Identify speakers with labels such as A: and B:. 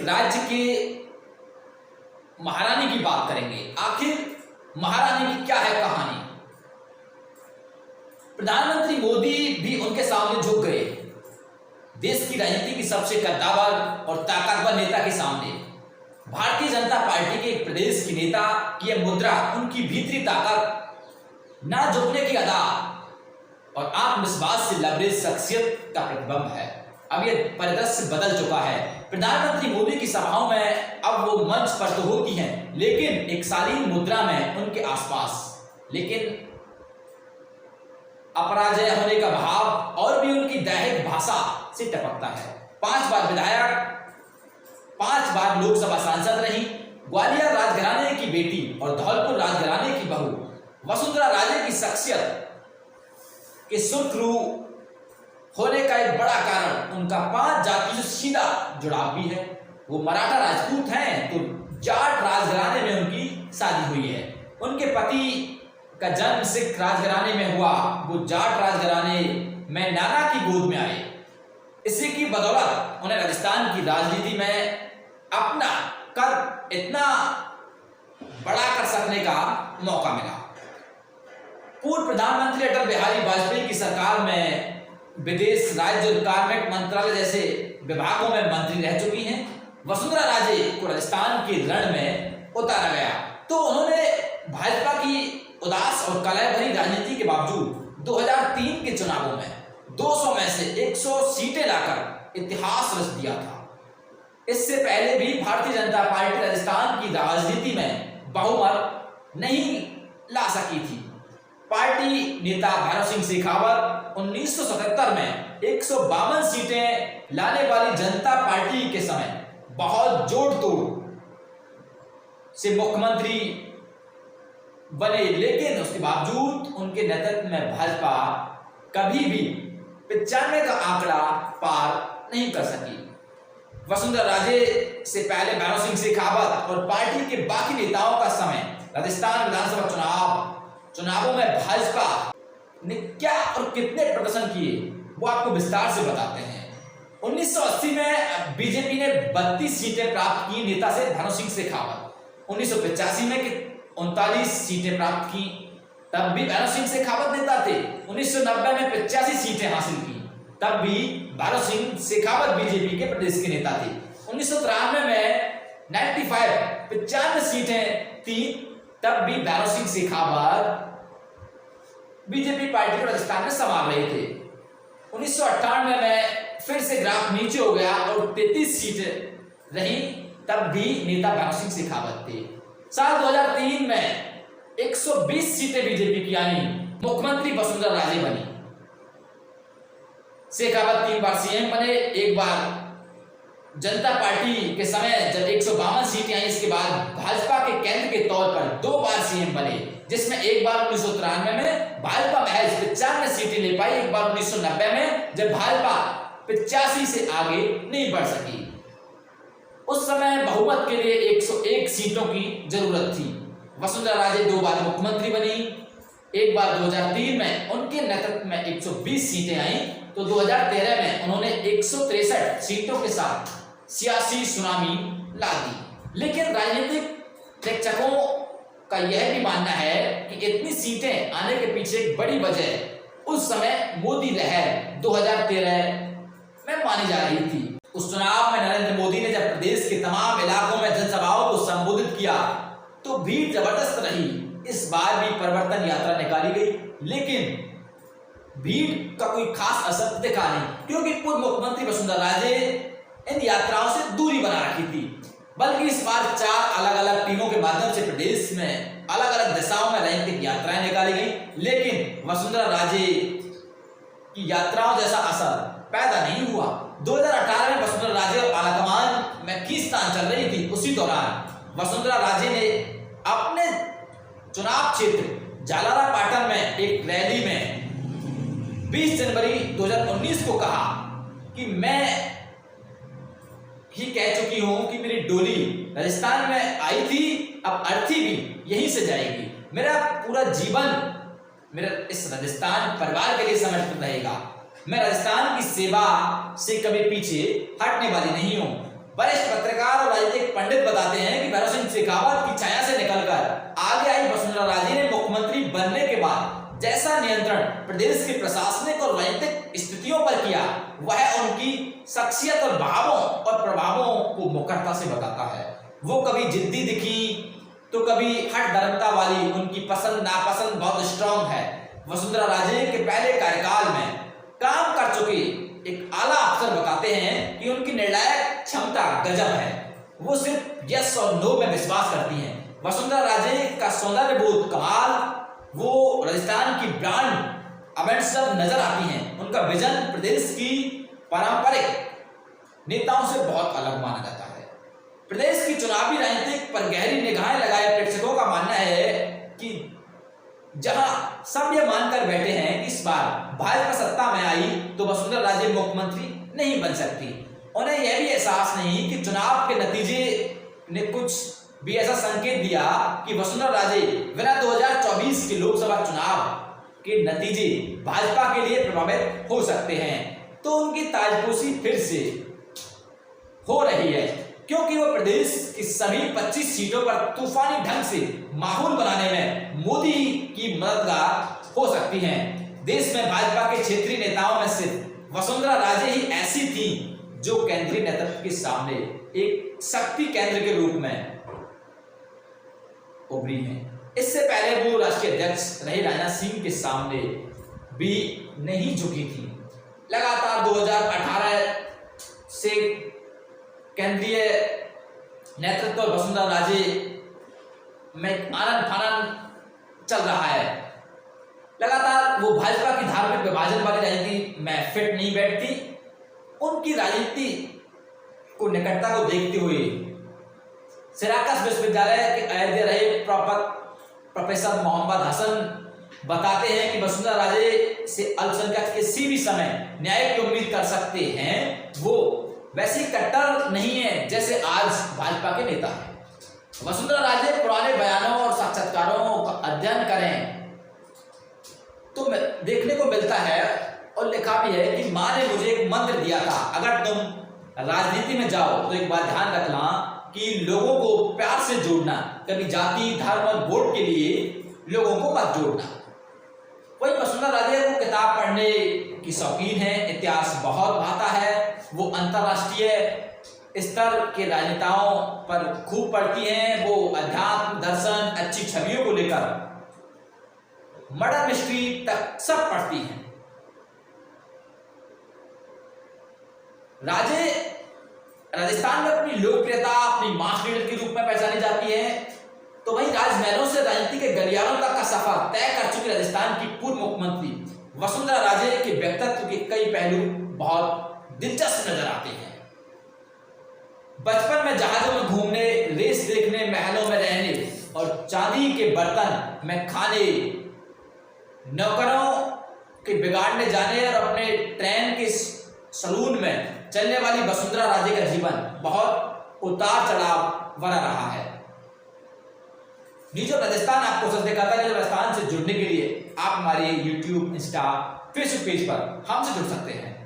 A: राज्य के महारानी की बात करेंगे। आखिर महारानी की क्या है कहानी। प्रधानमंत्री मोदी भी उनके सामने झुक गए। देश की राजनीति की सबसे कद्दावर और ताकतवर नेता के सामने भारतीय जनता पार्टी के एक प्रदेश की नेता की यह मुद्रा उनकी भीतरी ताकत, ना झुकने की अदा और आत्मविश्वास से लबरेज शख्सियत का प्रतिबिंब है। अब यह परिदृश्य बदल चुका है। प्रधानमंत्री मोदी की सभाओं में अब वो मंच पर तो होती हैं, लेकिन एक शालीन मुद्रा में उनके आसपास, लेकिन अपराजय होने का भाव और भी उनकी दैहिक भाषा से टपकता है। 5 बार विधायक, 5 बार लोकसभा सांसद रही, ग्वालियर राजघराने की बेटी और धौलपुर राजघराने की बहू वसुंधरा राजे की शख्सियत के सुर्खरू होने का एक बड़ा कारण उनका 5 जातियों से सीधा जुड़ाव भी है। वो मराठा राजपूत हैं तो जाट राजघराने में उनकी शादी हुई है। उनके पति का जन्म सिख राजघराने में हुआ, वो जाट राजघराने में नाना की गोद में आए। इसी की बदौलत उन्हें राजस्थान की राजनीति में अपना कद इतना बड़ा कर सकने का मौका मिला। पूर्व प्रधानमंत्री अटल बिहारी वाजपेयी की सरकार में विदेश, राज्य और कार्मिक मंत्रालय जैसे विभागों में मंत्री रह चुकी हैं। वसुंधरा राजे को राजस्थान के रण में उतारा गया तो उन्होंने भाजपा की उदास और कलह भरी राजनीति के बावजूद 2003 के चुनावों में 200 में से 100 सीटें लाकर इतिहास रच दिया था। इससे पहले भी भारतीय जनता पार्टी राजस्थान की राजनीति में बहुमत नहीं ला सकी थी। पार्टी नेता भैरव सिंह शेखावत 1977 में 152 सीटें लाने वाली जनता पार्टी के समय बहुत जोड़ तोड़ से मुख्यमंत्री बने, लेकिन उसके बावजूद उनके नेतृत्व में भाजपा कभी भी 95 का आंकड़ा पार नहीं कर सकी। वसुंधरा राजे से पहले भैरव सिंह शेखावत और पार्टी के बाकी नेताओं का समय राजस्थान विधानसभा चुनावों में भाजपा ने क्या और कितने प्रदर्शन किए वो आपको विस्तार से बताते हैं। 1980 में बीजेपी ने 32 सीटें प्राप्त की नेता से भैरव सिंह शेखावत। 1985 में 39 सीटें प्राप्त की, तब भी भैरव सिंह शेखावत नेता थे। 1990 में 85 सीटें हासिल की, तब भी भैरव सिंह शेखावत बीजेपी के प्रदेश के नेता थे। 1993 में 95 सीटें थी, तब भी भैरव सिंह शेखावत बीजेपी पार्टी को राजस्थान में संभाल रहे थे। 1998 में फिर से ग्राफ नीचे हो गया और 33 सीटें रही, तब भी नेता भैरव सिंह शेखावत थे। साल 2003 में 120 सीटें बीजेपी की आई, मुख्यमंत्री वसुंधरा राजे बनी। शेखावत 3 बार सीएम बने, एक बार जनता पार्टी के समय जब 152 सीटें आई, इसके बाद भाजपा के केंद्र के तौर पर 2 बार सीएम बने, जिसमें एक बार 1993 में भाजपा महज 95 सीटें ले पाई, एक बार 1990 में जब भाजपा 85 से आगे नहीं बढ़ सकी। उस समय बहुमत के लिए 101 सीटों की जरूरत थी। वसुंधरा राजे 2 बार मुख्यमंत्री बनी, एक बार 2003 में उनके नेतृत्व में 120 सीटें आई, तो 2013 में उन्होंने 163 सीटों के साथ सियासी सुनामी ला दी। लेकिन राजनीतिक प्रेक्षकों का यह भी मानना है कि इतनी सीटें आने के पीछे एक बड़ी वजह उस समय मोदी लहर 2013 में मानी जा रही थी। उस चुनाव में नरेंद्र मोदी ने जब प्रदेश के तमाम इलाकों में जनसभाओं को संबोधित किया तो भीड़ जबरदस्त रही। इस बार भी परिवर्तन यात्रा निकाली गई, लेकिन भीड़ का कोई खास असर दिखा नहीं, क्योंकि पूर्व मुख्यमंत्री वसुंधरा राजे इन यात्राओं से दूरी बना रखी थी। बल्कि इस बार 4 अलग-अलग टीमों के माध्यम से प्रदेश में अलग-अलग दिशाओं में राजनीतिक यात्राएं निकाली गई, लेकिन वसुंधरा राजे की यात्राओं जैसा असर पैदा नहीं हुआ। 2018 में वसुंधरा राजे और आलाकमान में खींचतान चल रही थी। उसी दौरान वसुंधरा राजे ने अपने चुनाव क्षेत्र जालारा पाटन में एक रैली में 20 जनवरी 2019 को कहा कि मैं ही कह चुकी हूं कि मेरी डोली राजस्थान में आई थी, अब अर्थी भी यहीं से जाएगी। मेरा पूरा जीवन मेरा इस राजस्थान परिवार के लिए समर्पित रहेगा। मैं राजस्थान की सेवा से कभी पीछे हटने वाली नहीं हूं। वरिष्ठ पत्रकार और राजनीतिक पंडित बताते हैं कि भैरव सिंह शेखावत की छाया से निकलकर आगे आई वसुंधरा राजे ने मुख्यमंत्री बनने के बाद जैसा नियंत्रण प्रदेश के प्रशासनिक और राजनीतिक स्थितियों पर किया, वह उनकी शख्सियत और भावों और प्रभावों को मुखरता से बताता है। वो कभी जिद्दी दिखी तो कभी हट धर्मता वाली, उनकी पसंद नापसंद बहुत स्ट्रांग है। वसुंधरा राजे के पहले कार्यकाल में काम कर चुके एक आला अफसर बताते हैं कि उनकी निर्णायक क्षमता गजब है। वो सिर्फ यस और नो में विश्वास करती हैं। वसुंधरा राजे का सौंदर्य बोध कमाल, वो राजस्थान की ब्रांड एम्बेसडर नजर आती हैं। उनका विजन प्रदेश की पारंपरिक नेताओं से बहुत अलग माना जाता है। प्रदेश की चुनावी राजनीति पर गहरी निगाहें लगाए प्रेक्षकों का मानना है कि जहां सब ये मानकर बैठे हैं कि इस बार भाजपा सत्ता में आई तो वसुंधरा राजे मुख्यमंत्री नहीं बन सकती, उन्हें यह भी एहसास नहीं कि चुनाव के नतीजे ने कुछ भी ऐसा संकेत दिया कि वसुंधरा राजे बिना 2024 के लोकसभा चुनाव के नतीजे भाजपा के लिए प्रभावित हो सकते हैं। तो उनकी ताजपोशी फिर से हो रही है, क्योंकि वो प्रदेश की सभी 25 सीटों पर तूफानी ढंग से माहौल बनाने में मोदी की मददगार हो सकती हैं। देश में भाजपा के क्षेत्रीय नेताओं में सिर्फ वसुंधरा राजे ही ऐसी थी जो केंद्रीय नेतृत्व के सामने एक शक्ति केंद्र के रूप में उभरी हैं। इससे पहले वो राष्ट्रीय अध्यक्ष रही राजनाथ सिंह के सामने भी नहीं झुकी थी। लगातार 2018 से केंद्रीय नेतृत्व वसुंधरा राजे में आनन फानन चल रहा है। लगातार वो भाजपा की धार्मिक विभाजन वाली राजनीति में फिट नहीं बैठती। उनकी राजनीति को निकटता को देखते हुए सिराकस विश्वविद्यालय के अयोध्या रहे प्रोफेसर मोहम्मद हसन बताते हैं कि वसुंधरा राजे से अल्पसंख्यक किसी भी समय न्याय की उम्मीद कर सकते हैं। वो वैसी कट्टर नहीं है जैसे आज भाजपा के नेता हैं। वसुंधरा राजे पुराने बयानों और साक्षात्कारों का अध्ययन करें तो देखने को मिलता है और लिखा भी है कि माँ ने मुझे एक मंत्र दिया था, अगर तुम राजनीति में जाओ तो एक बात ध्यान रखना कि लोगों को प्यार से जोड़ना, कभी जाति धर्म और वोट के लिए लोगों को मत जोड़ना। वही वसुंधरा राजे को किताब पढ़ने की शौकीन है, इतिहास बहुत भाता है। वो अंतरराष्ट्रीय स्तर के राजनेताओं पर खूब पढ़ती हैं। वो अध्यात्म दर्शन अच्छी छवियों को लेकर मर्डर मिस्ट्री तक सब पढ़ती हैं। राजे राजस्थान में अपनी लोकप्रियता अपनी मास लीडर के रूप में पहचानी जाती है। तो वहीं राजमहलों से राजनीति के गलियारों तक का सफर तय कर चुकी राजस्थान की पूर्व मुख्यमंत्री वसुंधरा राजे के व्यक्तित्व के कई पहलू बहुत दिलचस्प नजर आते हैं। बचपन में जहाजों में घूमने, रेस देखने, महलों में रहने और चांदी के बर्तन में खाने, नौकरों के बिगाड़ने जाने और अपने ट्रेन के सलून में चलने वाली वसुंधरा राजे का जीवन बहुत उतार चढ़ाव भरा रहा है। न्यूज ऑफ राजस्थान आपको सच दिखाता है। राजस्थान से जुड़ने के लिए आप हमारे YouTube, इंस्टा, फेसबुक पेज पर हमसे जुड़ सकते हैं।